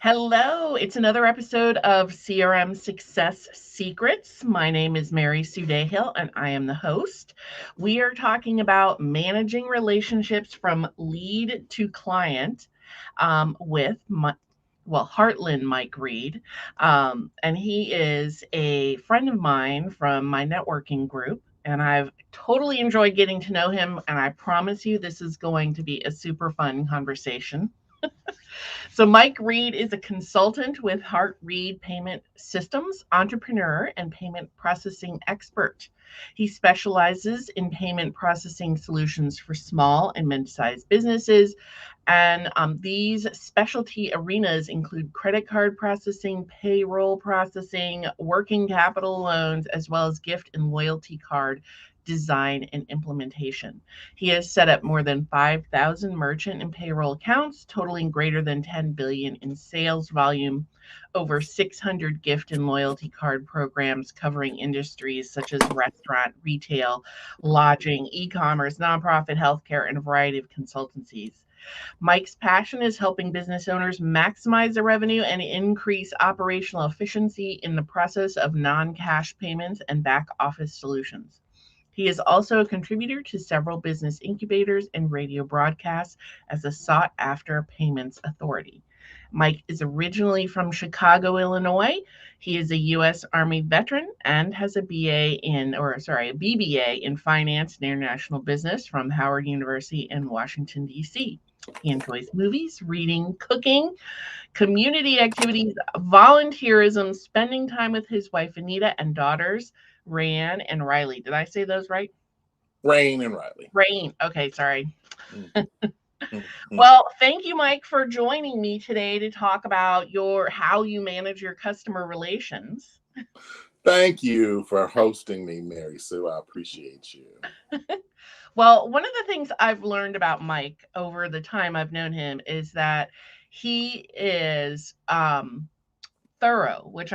Hello, it's another episode of CRM Success Secrets. My name is Mary Sue Dayhill, and I am the host. We are talking about managing relationships from lead to client with Heartland Mike Reid. And he is a friend of mine from my networking group. And I've totally enjoyed getting to know him. And I promise you, this is going to be a super fun conversation. So Mike Reid is a consultant with Hart Reid Payment Systems, entrepreneur, and payment processing expert. He specializes in payment processing solutions for small and mid-sized businesses. And these specialty arenas include credit card processing, payroll processing, working capital loans, as well as gift and loyalty card design and implementation. He has set up more than 5,000 merchant and payroll accounts, totaling greater than 10 billion in sales volume, over 600 gift and loyalty card programs covering industries such as restaurant, retail, lodging, e-commerce, nonprofit, healthcare, and a variety of consultancies. Mike's passion is helping business owners maximize their revenue and increase operational efficiency in the process of non-cash payments and back office solutions. He is also a contributor to several business incubators and radio broadcasts as a sought after payments authority. Mike is originally from Chicago, Illinois. He is a U.S. Army veteran and has a BBA in Finance and International Business from Howard University in Washington, D.C. He enjoys movies, reading, cooking, community activities, volunteerism, spending time with his wife, Anita, and daughters, Rayanne and Riley. Did I say those right? Rain and Riley. Rain. Okay, sorry. Mm-hmm. Well, thank you, Mike, for joining me today to talk about how you manage your customer relations. Thank you for hosting me, Mary Sue. I appreciate you. Well, one of the things I've learned about Mike over the time I've known him is that he is thorough, which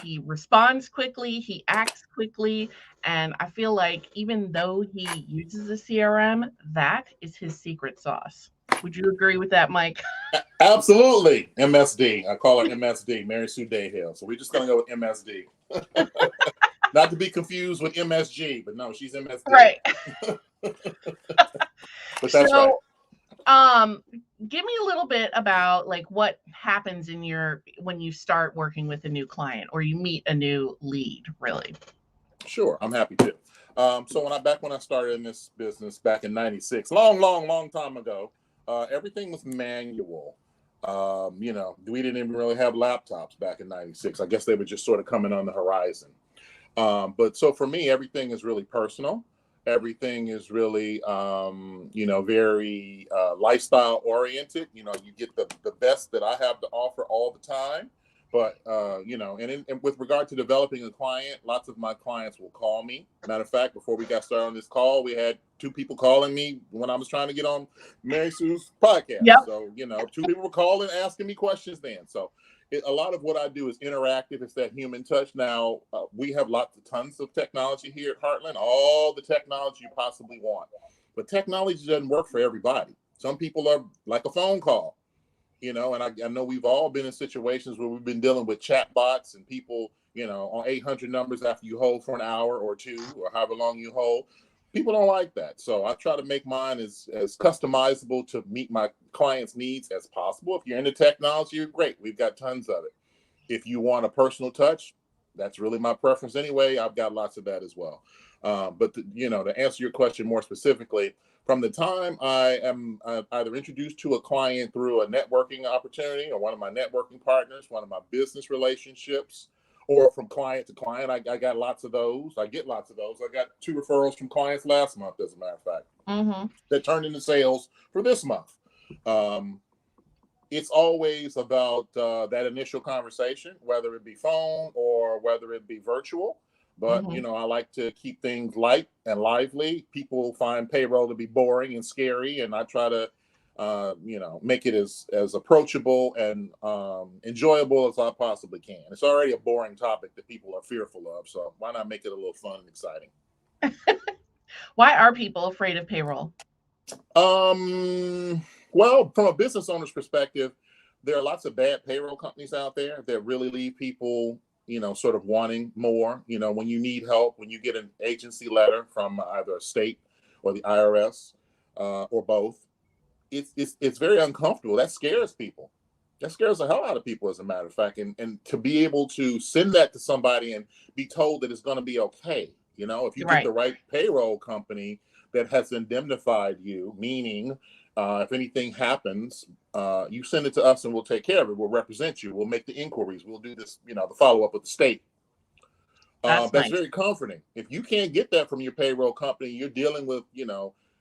he responds quickly, he acts quickly, and I feel like even though he uses a CRM, that is his secret sauce. Would you agree with that, Mike? Absolutely. MSD. I call her MSD, Mary Sue Dayhill. So we're just going to go with MSD. Not to be confused with MSG, but no, she's MSD. Right. But that's right. Give me a little bit about like what happens when you start working with a new client or you meet a new lead, really. Sure, I'm happy to. So when I started in this business back in '96, long time ago, everything was manual. We didn't even really have laptops back in '96. I guess they were just sort of coming on the horizon. But so for me, everything is really personal. Everything is really, very lifestyle oriented. You get the best that I have to offer all the time. But, and with regard to developing a client, lots of my clients will call me. Matter of fact, before we got started on this call, we had 2 people calling me when I was trying to get on Mary Sue's podcast. Yep. So, 2 people were calling, asking me questions then. So a lot of what I do is interactive. It's that human touch. Now, we have tons of technology here at Heartland, all the technology you possibly want. But technology doesn't work for everybody. Some people are like a phone call. And I know we've all been in situations where we've been dealing with chat bots and people, on 800 numbers after you hold for an hour or 2 or however long you hold. People don't like that. So I try to make mine as customizable to meet my clients' needs as possible. If you're into technology, great. We've got tons of it. If you want a personal touch, that's really my preference anyway. I've got lots of that as well. But to answer your question more specifically, from the time I am either introduced to a client through a networking opportunity or one of my networking partners, one of my business relationships, or from client to client, I got lots of those. I get lots of those. I got 2 referrals from clients last month, as a matter of fact, that turned into sales for this month. It's always about that initial conversation, whether it be phone or whether it be virtual. But, I like to keep things light and lively. People find payroll to be boring and scary, and I try to, make it as approachable and enjoyable as I possibly can. It's already a boring topic that people are fearful of, so why not make it a little fun and exciting? Why are people afraid of payroll? Well, from a business owner's perspective, there are lots of bad payroll companies out there that really leave people, sort of wanting more. When you need help, when you get an agency letter from either a state or the IRS, or both, it's very uncomfortable. That scares people. That scares the hell out of people, as a matter of fact. And to be able to send that to somebody and be told that it's going to be okay. If you get the right payroll company that has indemnified you, meaning if anything happens, you send it to us and we'll take care of it. We'll represent you. We'll make the inquiries. We'll do this, the follow up with the state. That's nice. Very comforting. If you can't get that from your payroll company, you're dealing with,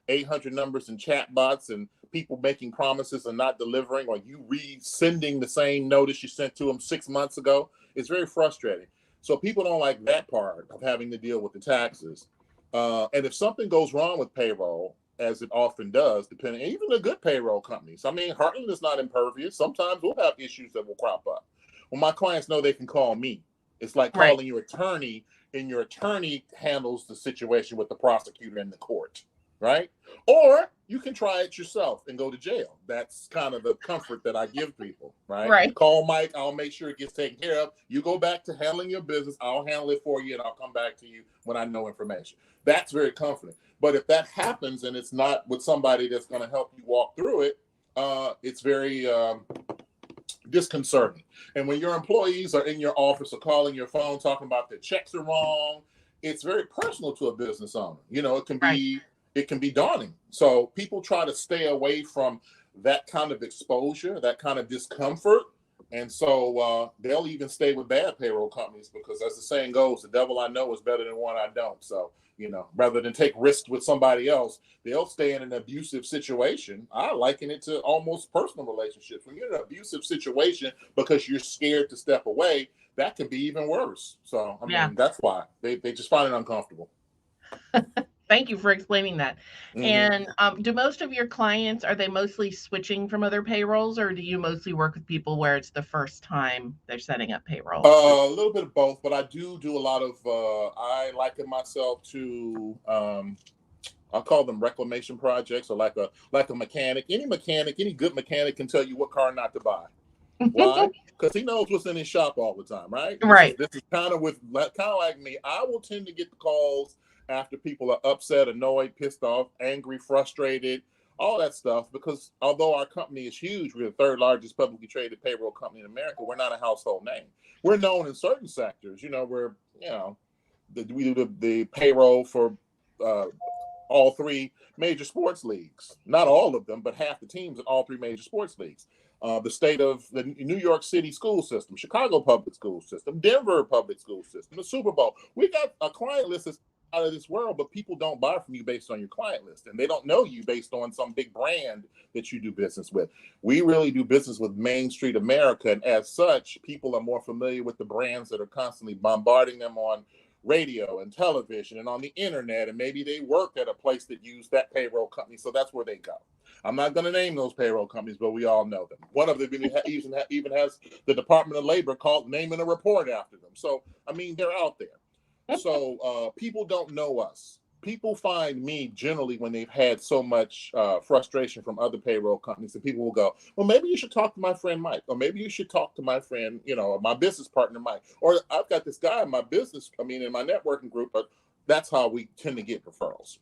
800 numbers and chat bots and people making promises and not delivering, or you resending the same notice you sent to them 6 months ago. It's very frustrating. So people don't like that part of having to deal with the taxes. And if something goes wrong with payroll, as it often does, depending, even the good payroll companies. I mean, Heartland is not impervious. Sometimes we'll have issues that will crop up. Well, my clients know they can call me. It's like calling your attorney, and your attorney handles the situation with the prosecutor in the court, right? Or you can try it yourself and go to jail. That's kind of the comfort that I give people, right? Call Mike. I'll make sure it gets taken care of. You go back to handling your business. I'll handle it for you, and I'll come back to you when I know information. That's very comforting. But if that happens and it's not with somebody that's going to help you walk through it, it's very disconcerting. And when your employees are in your office or calling your phone talking about their checks are wrong, it's very personal to a business owner. It can be daunting. So people try to stay away from that kind of exposure, that kind of discomfort. And so they'll even stay with bad payroll companies because, as the saying goes, the devil I know is better than one I don't. So, rather than take risks with somebody else, they'll stay in an abusive situation. I liken it to almost personal relationships. When you're in an abusive situation because you're scared to step away, that can be even worse. So, I mean, that's why they just find it uncomfortable. Thank you for explaining that. Mm-hmm. And do most of your clients, are they mostly switching from other payrolls, or do you mostly work with people where it's the first time they're setting up payroll? A little bit of both, but I do a lot of, I liken myself to, I'll call them reclamation projects, or like a mechanic. Any good mechanic can tell you what car not to buy. Why? Because he knows what's in his shop all the time, right? This is kind of like me. I will tend to get the calls after people are upset, annoyed, pissed off, angry, frustrated, all that stuff. Because although our company is huge, we're the third largest publicly traded payroll company in America, we're not a household name. We're known in certain sectors. We do the payroll for all three major sports leagues. Not all of them, but half the teams in all three major sports leagues. The New York City school system, Chicago public school system, Denver public school system, the Super Bowl. We got a client list that's out of this world, but people don't buy from you based on your client list, and they don't know you based on some big brand that you do business with. We really do business with Main Street America, and as such, people are more familiar with the brands that are constantly bombarding them on radio and television and on the internet, and maybe they work at a place that used that payroll company, so that's where they go. I'm not going to name those payroll companies, but we all know them. One of them even has the Department of Labor naming a report after them. So, I mean, they're out there. So people don't know us. People find me generally when they've had so much frustration from other payroll companies, and people will go, well, maybe you should talk to my friend Mike, or maybe you should talk to my friend, my business partner Mike, or I've got this guy in my in my networking group. But that's how we tend to get referrals.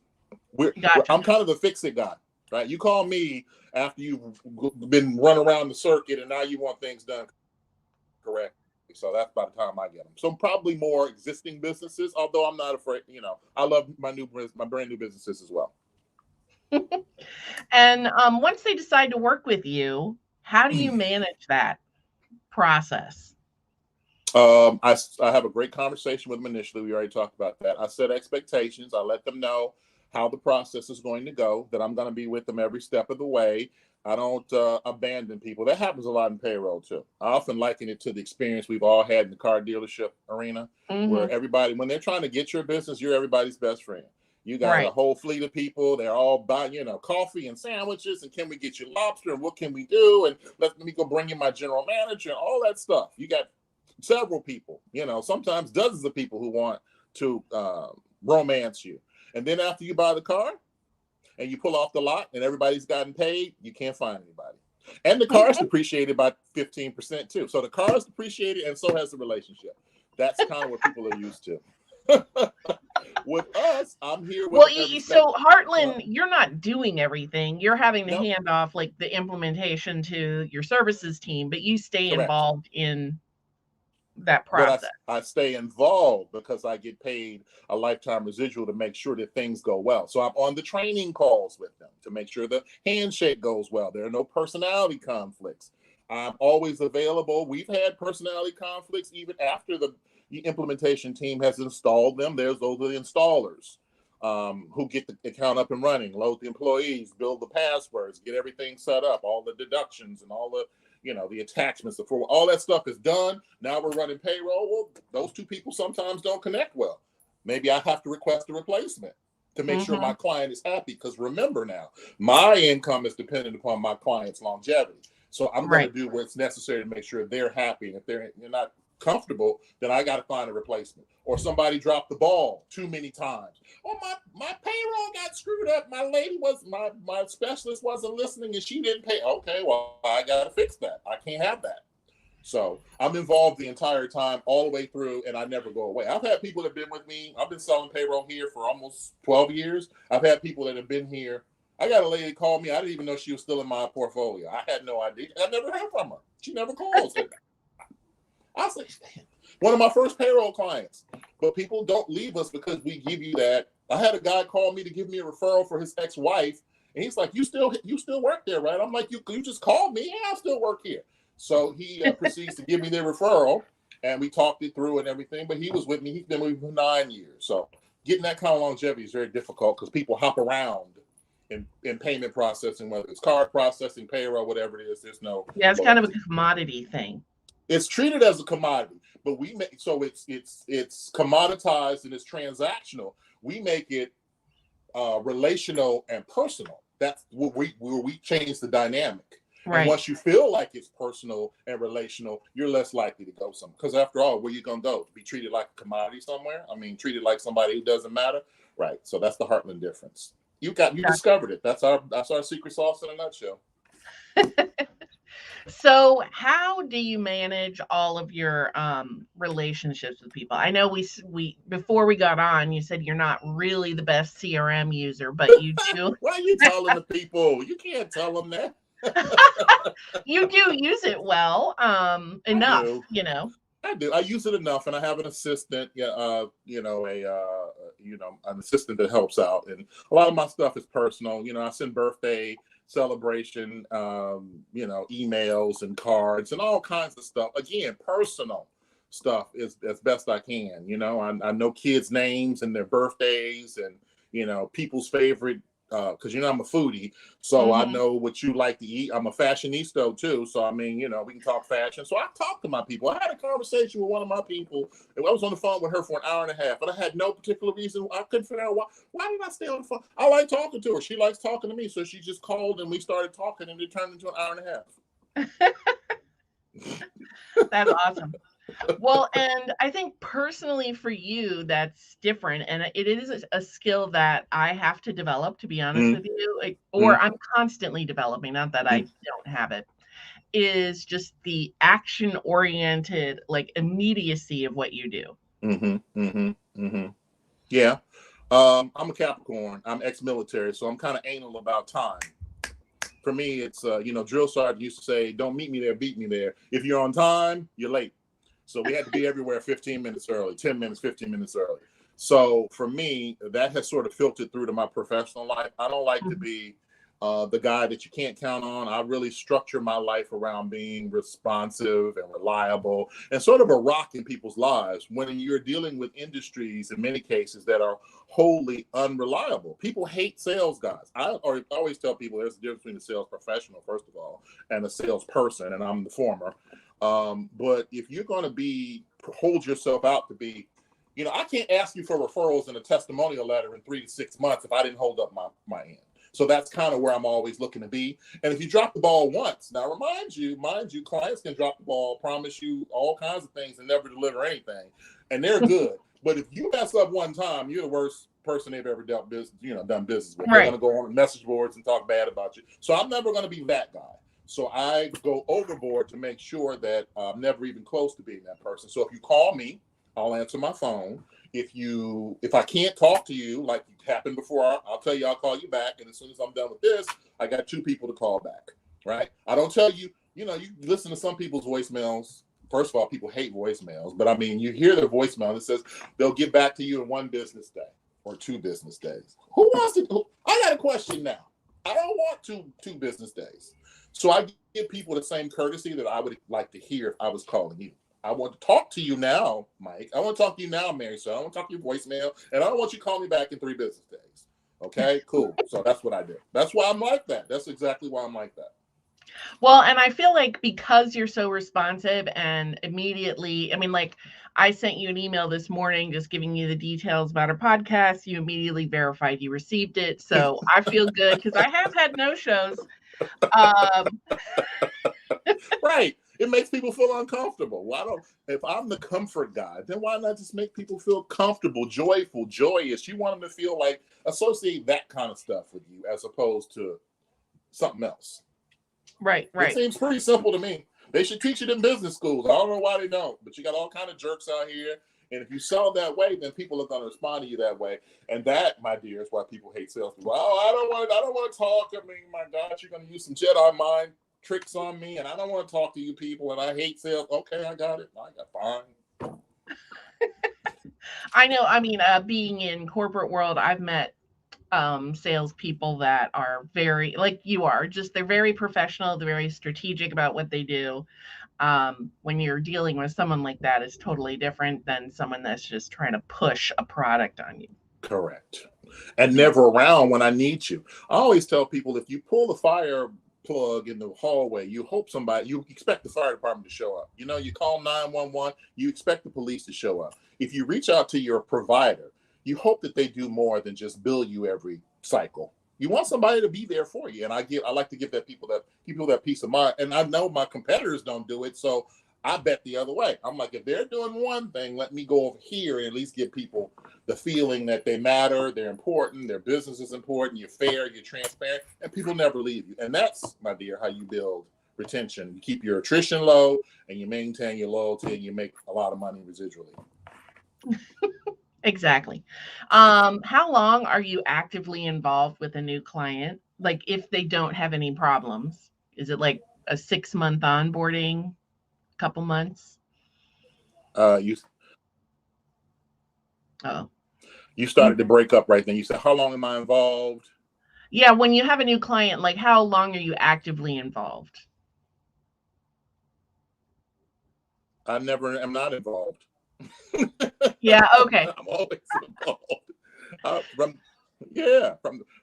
I'm kind of the fix-it guy, right? You call me after you've been run around the circuit and now you want things done correct. So that's by the time I get them. So probably more existing businesses, although I'm not afraid. I love my brand new businesses as well. And once they decide to work with you, how do you manage that process? I have a great conversation with them initially. We already talked about that. I set expectations. I let them know how the process is going to go, that I'm going to be with them every step of the way. I don't abandon people. That happens a lot in payroll too. I often liken it to the experience we've all had in the car dealership arena, where everybody, when they're trying to get your business, you're everybody's best friend. You got a whole fleet of people. They're all buying, coffee and sandwiches. And can we get you lobster? And what can we do? And let me go bring you my general manager and all that stuff. You got several people, sometimes dozens of people who want to romance you. And then after you buy the car and you pull off the lot and everybody's gotten paid, you can't find anybody. And the car's depreciated by 15% too. So the car is depreciated, and so has the relationship. That's kind of what people are used to. With us, I'm here with so Heartland, you're not doing everything. You're having to hand off like the implementation to your services team, but you stay involved in that process. But I stay involved because I get paid a lifetime residual to make sure that things go well. So I'm on the training calls with them to make sure the handshake goes well. There are no personality conflicts. I'm always available. We've had personality conflicts even after the implementation team has installed them. Those are the installers who get the account up and running, load the employees, build the passwords, get everything set up, all the deductions and all the the attachments, all that stuff is done. Now we're running payroll. Well, those two people sometimes don't connect well. Maybe I have to request a replacement to make sure my client is happy. Because remember now, my income is dependent upon my client's longevity. So I'm going to do what's necessary to make sure they're happy. And if they're not comfortable, then I got to find a replacement. Or somebody dropped the ball too many times. Oh, my payroll got screwed up. My lady my specialist wasn't listening and she didn't pay. Okay, well, I got to fix that. I can't have that. So I'm involved the entire time, all the way through, and I never go away. I've had people that have been with me. I've been selling payroll here for almost 12 years. I've had people that have been here. I got a lady call me. I didn't even know she was still in my portfolio. I had no idea. I never heard from her. She never calls. I was like, one of my first payroll clients. But people don't leave us because we give you that. I had a guy call me to give me a referral for his ex-wife, and he's like, "You still work there, right?" I'm like, "You just called me. Yeah, I still work here." So he proceeds to give me the referral, and we talked it through and everything. But he was with me. He's been with me for 9 years. So getting that kind of longevity is very difficult because people hop around in payment processing, whether it's card processing, payroll, whatever it is. There's no. Yeah, it's kind of a commodity thing. It's treated as a commodity, but we make it's commoditized and it's transactional. We make it relational and personal. That's where we change the dynamic. Right. And once you feel like it's personal and relational, you're less likely to go somewhere. Because after all, where you gonna go? Be treated like a commodity somewhere? I mean, treated like somebody who doesn't matter, right? So that's the Heartland difference. You discovered it. That's our secret sauce in a nutshell. So how do you manage all of your relationships with people? I know we before we got on, you said you're not really the best CRM user, but you do. Why are you telling the people? You can't tell them that. You do use it well, enough, I do. I use it enough, and I have an assistant, an assistant that helps out. And a lot of my stuff is personal. I send birthday celebration, emails and cards and all kinds of stuff. Again, personal stuff is as best I can. I know kids' names and their birthdays and, people's favorite, because, I'm a foodie. So I know what you like to eat. I'm a fashionista too. So, I mean, we can talk fashion. So I talk to my people. I had a conversation with one of my people. I was on the phone with her for an hour and a half, but I had no particular reason. I couldn't figure out why did I stay on the phone? I like talking to her. She likes talking to me. So she just called and we started talking and it turned into an hour and a half. That's awesome. Well, and I think personally for you, that's different. And it is a skill that I have to develop, to be honest with you, or I'm constantly developing, not that I don't have it, is just the action-oriented, immediacy of what you do. Yeah. I'm a Capricorn. I'm ex-military, so I'm kind of anal about time. For me, it's, drill sergeant used to say, don't meet me there, beat me there. If you're on time, you're late. So we had to be everywhere 15 minutes early, 10 minutes, 15 minutes early. So for me, that has sort of filtered through to my professional life. I don't like to be the guy that you can't count on. I really structure my life around being responsive and reliable and sort of a rock in people's lives when you're dealing with industries, in many cases, that are wholly unreliable. People hate sales guys. I always tell people there's a difference between a sales professional, first of all, and a salesperson, and I'm the former. But if you're going to hold yourself out to be, I can't ask you for referrals and a testimonial letter in 3 to 6 months if I didn't hold up my end. So that's kind of where I'm always looking to be. And if you drop the ball once, now mind you, clients can drop the ball, promise you all kinds of things and never deliver anything. And they're good. But if you mess up one time, you're the worst person they've ever done business with. Right. They're going to go on message boards and talk bad about you. So I'm never going to be that guy. So I go overboard to make sure that I'm never even close to being that person. So if you call me, I'll answer my phone. If I can't talk to you, like happened before, I'll tell you I'll call you back. And as soon as I'm done with this, I got 2 people to call back, right? I don't tell you, you listen to some people's voicemails. First of all, people hate voicemails, but I mean, you hear their voicemail that says they'll get back to you in 1 business day or 2 business days. Who wants to? I got a question now. I don't want 2 business days. So I give people the same courtesy that I would like to hear if I was calling you. I want to talk to you now, Mike. I want to talk to you now, Mary. So I want to talk to your voicemail, and I don't want you to call me back in 3 business days. Okay, cool. So that's what I do. That's why I'm like that. That's exactly why I'm like that. Well, and I feel like because you're so responsive and immediately, I mean, like I sent you an email this morning just giving you the details about our podcast. You immediately verified you received it. So I feel good because I have had no shows. Right. It makes people feel uncomfortable. If I'm the comfort guy, then why not just make people feel comfortable, joyful, joyous? You want them to feel like, associate that kind of stuff with you as opposed to something else. Right. It seems pretty simple to me. They should teach it in business schools. I don't know why they don't, but you got all kind of jerks out here. And if you sell that way, then people are going to respond to you that way. And that, my dear, is why people hate salespeople. Oh, I don't want to talk. I mean, my God, you're going to use some Jedi mind tricks on me, and I don't want to talk to you people, and I hate sales. Okay, I got it. I got fine. I know. I mean, being in corporate world, I've met salespeople that are very, like you are, just they're very professional. They're very strategic about what they do. When you're dealing with someone like that, it's totally different than someone that's just trying to push a product on you. Correct. And never around when I need you. I always tell people, if you pull the fire plug in the hallway, you expect the fire department to show up. You call 911, you expect the police to show up. If you reach out to your provider, you hope that they do more than just bill you every cycle. You want somebody to be there for you. And I like to give people that peace of mind. And I know my competitors don't do it. So I bet the other way. I'm like, if they're doing one thing, let me go over here and at least give people the feeling that they matter, they're important, their business is important, you're fair, you're transparent, and people never leave you. And that's, my dear, how you build retention. You keep your attrition low and you maintain your loyalty and you make a lot of money residually. Exactly. How long are you actively involved with a new client? Like if they don't have any problems, is it like a 6-month onboarding, couple months? You started to break up right then. You said, how long am I involved? Yeah, when you have a new client, like how long are you actively involved? I never am not involved. Yeah, okay. I'm always involved.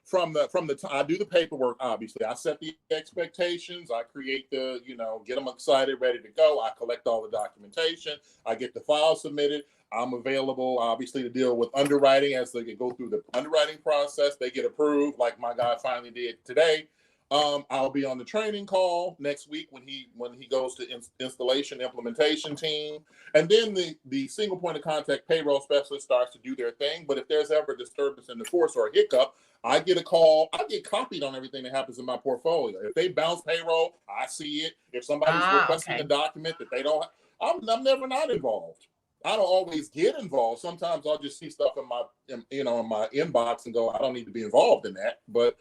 From the time I do the paperwork, obviously I set the expectations, I create get them excited, ready to go. I collect all the documentation, I get the file submitted. I'm available, obviously, to deal with underwriting as they go through the underwriting process. They get approved, like my guy finally did today. I'll be on the training call next week when he goes to installation implementation team, and then the single point of contact payroll specialist starts to do their thing. But if there's ever a disturbance in the force or a hiccup, I get a call. I get copied on everything that happens in my portfolio. If they bounce payroll, I see it. If somebody's requesting a document that they don't, I'm never not involved. I don't always get involved. Sometimes I'll just see stuff in my inbox and go, I don't need to be involved in that. But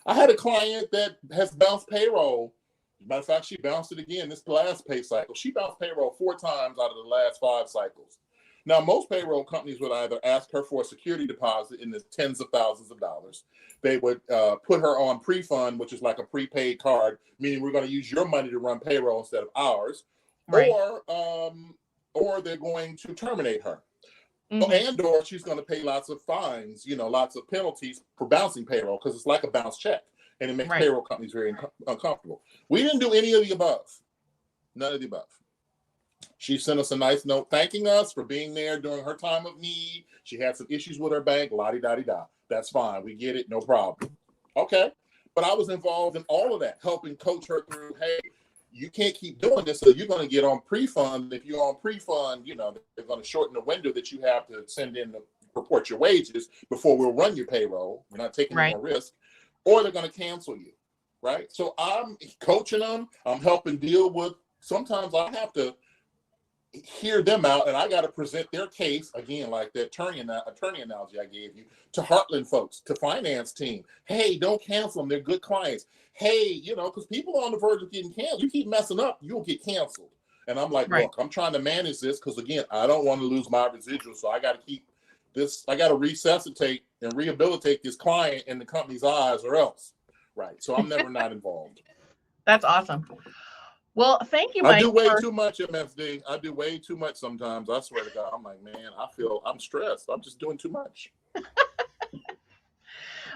I had a client that has bounced payroll. As a matter of fact, she bounced it again this last pay cycle. She bounced payroll 4 times out of the last 5 cycles. Now, most payroll companies would either ask her for a security deposit in the tens of thousands of dollars. They would put her on pre-fund, which is like a prepaid card, meaning we're going to use your money to run payroll instead of ours. Right. Or they're going to terminate her. Mm-hmm. Or she's going to pay lots of fines, lots of penalties for bouncing payroll because it's like a bounce check. And it makes payroll companies very uncomfortable. We didn't do any of the above. None of the above. She sent us a nice note thanking us for being there during her time of need. She had some issues with her bank, la-di-da-di-da. That's fine. We get it. No problem. Okay. But I was involved in all of that, helping coach her through, hey, you can't keep doing this, so you're going to get on pre-fund. If you're on pre-fund, they're going to shorten the window that you have to send in to report your wages before we'll run your payroll. We're not taking any more risk. Or they're going to cancel you. right? So I'm coaching them. I'm helping deal with, sometimes I have to hear them out, and I got to present their case again, like that attorney analogy I gave you, to Heartland folks, to finance team. Hey, don't cancel them; they're good clients. Hey, because people are on the verge of getting canceled. You keep messing up, you'll get canceled. And I'm like, Right. look, I'm trying to manage this because again, I don't want to lose my residual, so I got to keep this. I got to resuscitate and rehabilitate this client in the company's eyes, or else, right? So I'm never not involved. That's awesome. Well, thank you, Mike. I do way too much, MFD. I do way too much sometimes. I swear to God. I'm like, man, I'm stressed. I'm just doing too much.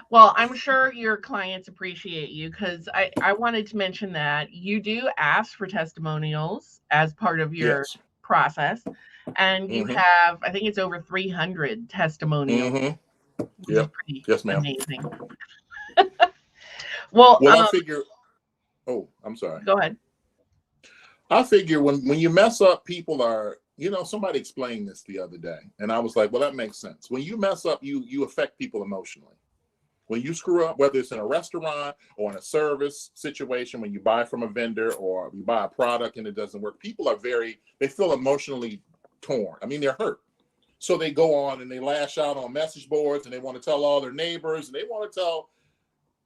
Well, I'm sure your clients appreciate you, because I wanted to mention that you do ask for testimonials as part of your process. And you have, I think it's over 300 testimonials. Yeah. Yes, ma'am. Amazing. Well, I figure, I'm sorry. Go ahead. I figure when you mess up, people are, somebody explained this the other day, and I was like, well, that makes sense. When you mess up, you affect people emotionally. When you screw up, whether it's in a restaurant or in a service situation, when you buy from a vendor or you buy a product and it doesn't work, people are they feel emotionally torn. I mean, they're hurt. So they go on and they lash out on message boards, and they want to tell all their neighbors, and they want to tell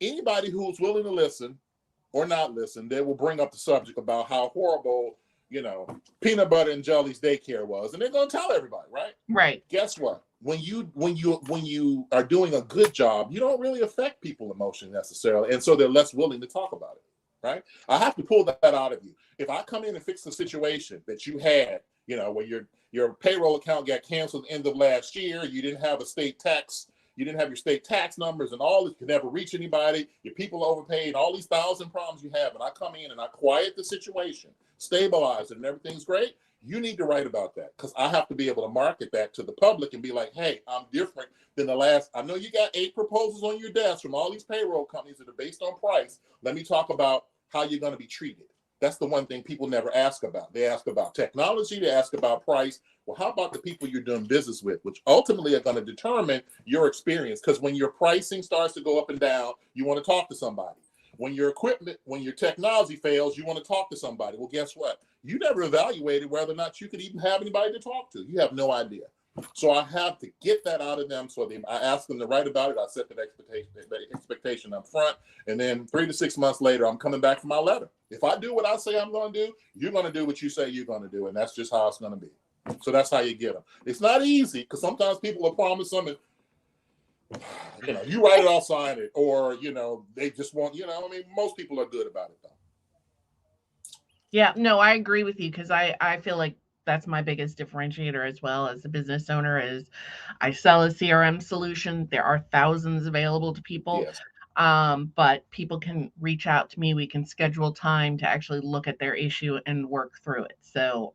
anybody who's willing to listen or not listen. They will bring up the subject about how horrible, peanut butter and jelly's daycare was, and they're going to tell everybody, right? Right. Guess what? When you are doing a good job, you don't really affect people emotionally necessarily, and so they're less willing to talk about it, right? I have to pull that out of you. If I come in and fix the situation that you had, where your payroll account got canceled at the end of last year, you didn't have you didn't have your state tax numbers and all this, you could never reach anybody, your people overpaid, all these 1,000 problems you have, and I come in and I quiet the situation, stabilize it, and everything's great, you need to write about that, because I have to be able to market that to the public and be like, hey, I'm different than the last. I know you got 8 proposals on your desk from all these payroll companies that are based on price. Let me talk about how you're going to be treated. That's the one thing people never ask about. They ask about technology, they ask about price. Well, how about the people you're doing business with, which ultimately are going to determine your experience? Because when your pricing starts to go up and down, you want to talk to somebody. When your technology fails, you want to talk to somebody. Well, guess what? You never evaluated whether or not you could even have anybody to talk to. You have no idea. So I have to get that out of them. So I ask them to write about it. I set the expectation up front. And then 3 to 6 months later, I'm coming back for my letter. If I do what I say I'm going to do, you're going to do what you say you're going to do. And that's just how it's going to be. So that's how you get them. It's not easy, because sometimes people will promise them and, you write it, I'll sign it. Or, they just want, most people are good about it, though. Yeah, no, I agree with you, because I feel like that's my biggest differentiator as well as a business owner is I sell a CRM solution. There are thousands available to people. Yes. But people can reach out to me. We can schedule time to actually look at their issue and work through it. So,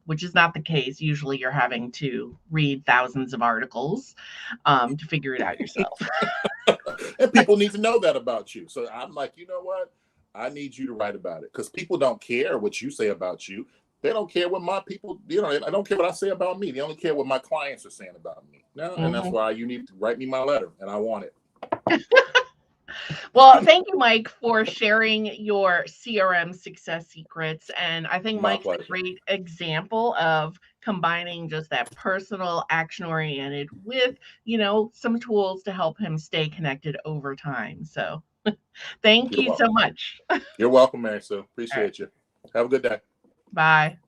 which is not the case. Usually you're having to read thousands of articles to figure it out yourself. And people need to know that about you. So I'm like, you know what? I need you to write about it, because people don't care what you say about you. They don't care what my people, I don't care what I say about me. They only care what my clients are saying about me. And that's why you need to write me my letter, and I want it. Well, thank you, Mike, for sharing your CRM success secrets. And I think Mike's a great example of combining just that personal, action-oriented with, some tools to help him stay connected over time. So thank you so much. You're welcome, Mary Sue. Appreciate you. Have a good day. Bye.